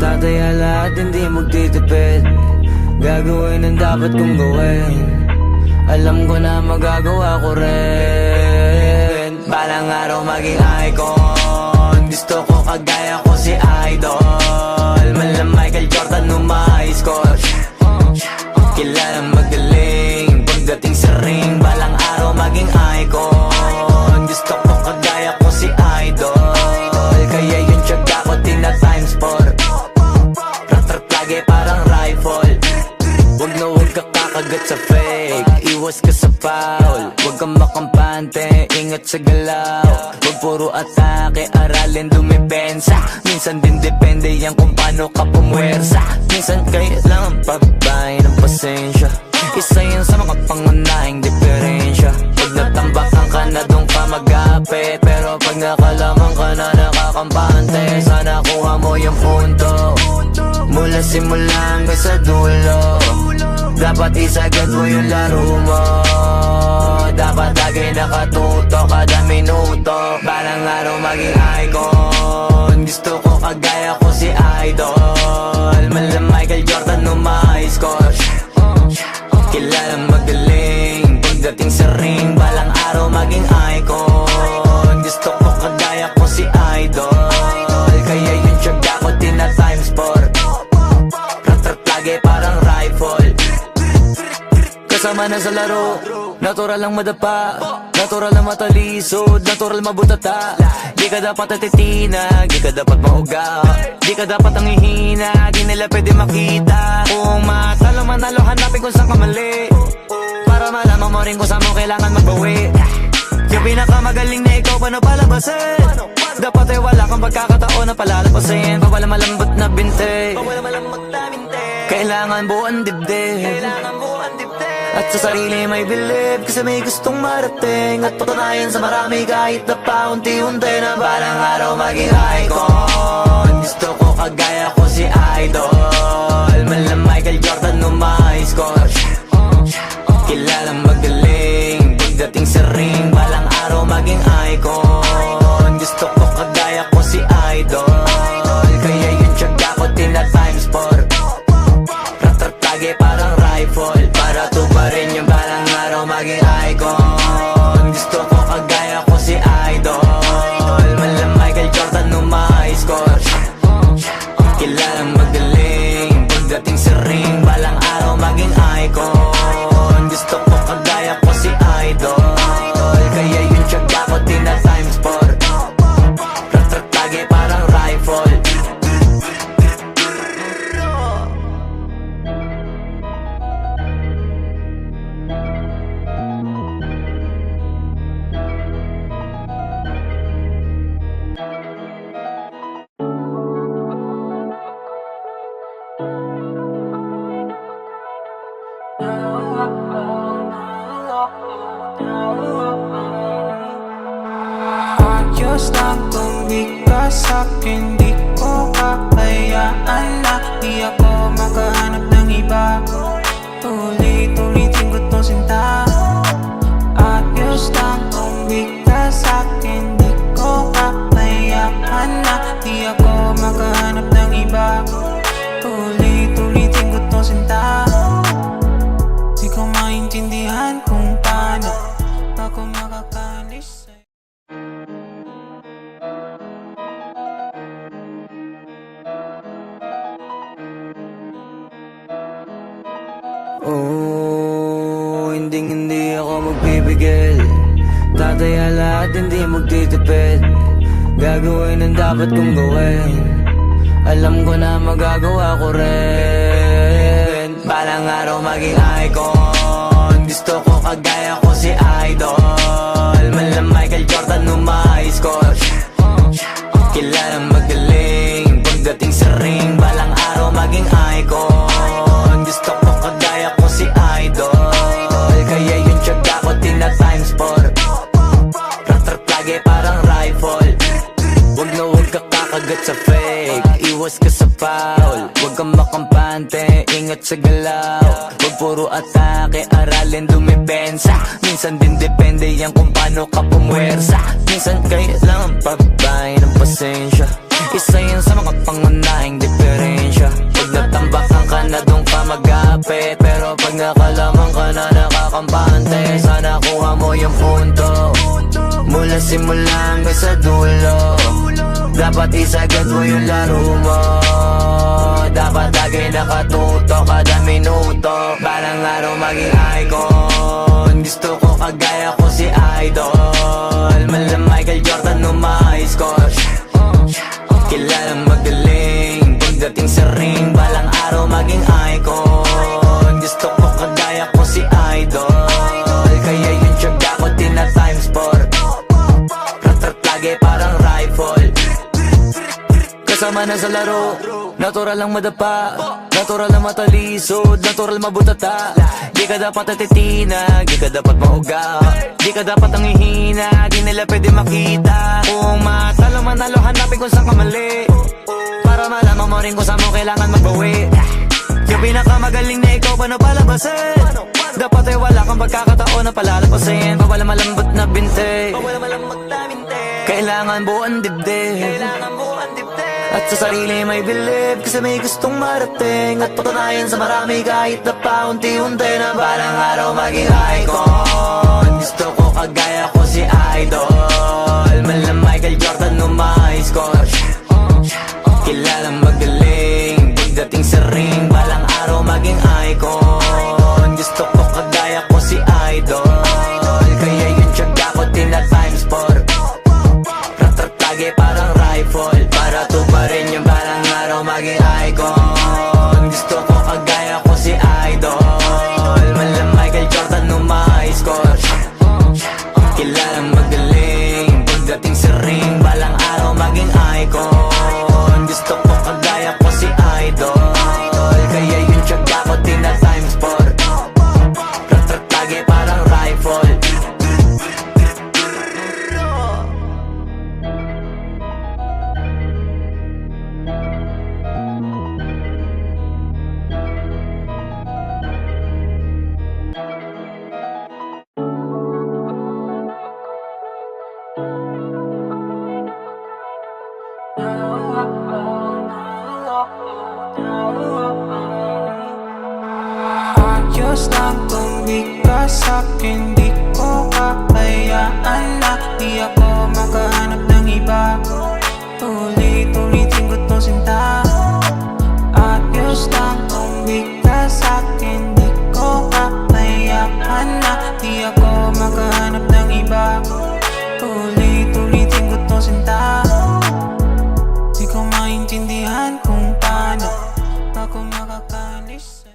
Tataya lahat, hindi magtitipid. Gagawin ang dapat kong gawin. Alam ko na magagawa ko rin. Balang araw maging icon. Gusto ko kagaya ko si Idol. Mala Michael Jordan nung ma-high score. Kilalang magaling pagdating sa ring. Balang araw maging icon. Gusto ko kagaya ko si Idol. Kaya yung tiyaga ko tina times 4. Rat-rat lagi parang rifle. Wag na wag ka kakagat sa fake. Iwas ka sa foul. Wag kang makampante, ingat sa galaw. Wag puro atake, aralin dumipensa. Minsan din depende yan kung paano ka pumwersa. Minsan kailangan pagbay ng pasensya. Isa yan sa mga pangunahing diferensya. Pag natambakan ka na doon ka mag-apit. Pero pag nakalaman ka na nakakampante, sana kuha mo yung punto. Mula simula hanggang sa dulo. Dapat isagad mo yung laro mo. Dapat lagi nakatuto kada minuto. Balang araw maging icon. Gusto ko kagaya ko si Idol. Mala Michael Jordan nung ma-high score. Kilalang magaling pagdating sa ring. Balang araw maging icon. Gusto ko kagaya ko si Idol. Kaya yung tiyaga ko tina times 4. Rat-rat lagi parang rifle. Kasama na sa laro, natural lang madapa. Natural lang matalisod, natural mabutata. Di ka dapat atitina, di ka dapat mauga. Di ka dapat ang ihina, di nila pwede makita. Kung matalo manalo, hanapin kung saan ka mali. Para malaman mo rin kung saan mo kailangan magbawi. Yung pinakamagaling na ikaw, paano palabasin? Dapat ay wala kang pagkakataon na palalabasin. Bawala malambot na binte, kailangan buuan dibdib. At sa sarili may believe, kasi may gustong marating. At patunayan sa marami kahit na paunti-unti. Na balang araw maging icon. Gusto ko kagaya ko si Idol. Mala Michael Jordan nung ma-high score. Kilalang magaling pagdating sa ring. Balang araw maging icon. Gusto ko kagaya ko si Idol. Kaya yung tiyaga ko tina times 4. Rat-rat lagi parang rifle. Para tuparin yung balang araw maging icon. Gusto ko kagaya ko si Idol. Mala Michael Jordan nung ma-high score. Kilalang magaling pagdating sa ring. Balang araw maging icon. Gusto ko kagaya ko si Idol. Kaya yung tiyaga ko tina times 4. Rat-rat lagi parang rifle. Ayos lang kung di ka sa'kin, di ko kakayaan na di ako makahanap ng iba. Ulit-ulitin ko to sinta. Ayos lang kung di ka sa'kin, di ko kakayaan na di ako makahanap ng iba. Ulit-ulitin ko to sinta. Di ko maintindihan kung paano ako makakalis. Oh, hindi ako magpipigil. Tataya lahat, hindi magtitipid. Gagawin ang dapat kong gawin. Alam ko na magagawa ko rin. Balang araw maging icon. Gusto ko kagaya ko si Idol. Mala Michael Jordan nung ma-high score. Kilalang magaling pagdating sa ring. Balang araw maging icon. Gusto ko kagaya ko si Idol. Kaya yung tiyaga ko tina times 4. Rat-rat lagi parang rifle. Wag na wag ka kakagat sa fake. Iwas ka sa foul. Wag kang makampante, ingat sa galaw. Wag puro atake, aralin dumipensa. Minsan din depende yan kung paano ka pumwersa. Minsan kailangan pagbay ng pasensya. Isa yan sa mga pangunahing diferensya. Pag natambakan ka na doon ka mag-apit, pero pag nakalaman ka na nakakampante, sana kuha mo yung punto mula simula hanggang sa dulo. Dapat isagad mo yung laro mo, dapat lagi nakatuto kada minuto. Balang araw maging icon, gusto ko kagaya ko si Idol. Mala Michael Jordan no ma-high score, kilalang magaling pagdating sa ring. Balang araw maging icon, gusto ko kagaya ko si Idol. Kaya yung tiyaga ko tina-times 4, rat-rat lagi parang rifle. Kasama na sa laro, natural lang madapa, natural lang matalisod, natural mabutata. Di ka dapat atitina, di ka dapat mauga, di ka dapat ang hihina, di nila pwede makita. Kung matalo manalo, hanapin kung saan ka mali, para malaman mo rin kung saan mo kailangan magbawi. Yung pinakamagaling na ikaw, paano palabasin? Dapat ay wala kang pagkakataon na palalapasin. Bawala malambot na binte, kailangan buuan dibdib, at sa sarili may believe, kasi may gustong marating at patunayan sa marami kahit na paunti-unti. Na balang araw maging icon, gusto ko kagaya ko si Idol. Mala Michael Jordan no ma-high score, kilalang magaling pagdating sa ring. Balang araw maging icon, gusto ko kagaya ko si Idol. Kaya yung tiyaga ko tina-times 4, rat-rat lagi parang rifle, para tuparin yung balang araw maging icon. Gusto ko kagaya ko si Idol. Mala Michael Jordan no ma-high score, kilalang magaling pagdating sa ring. Balang araw maging icon, gusto ko kagaya ko si Idol. Kaya yung tiyaga ko tina-times 4, rat-rat lagi parang rifle. Ayos lang kung di ka sa'kin, di ko kakayaan na di ako makahanap ng iba. Ulit-ulitin ko tong sinta. Ayos lang kung di ka sa'kin, di ko kakayaan na di ako makahanap ng iba. Ulit-ulitin ko tong sinta. Di ko maintindihan kung paano ako makakalis.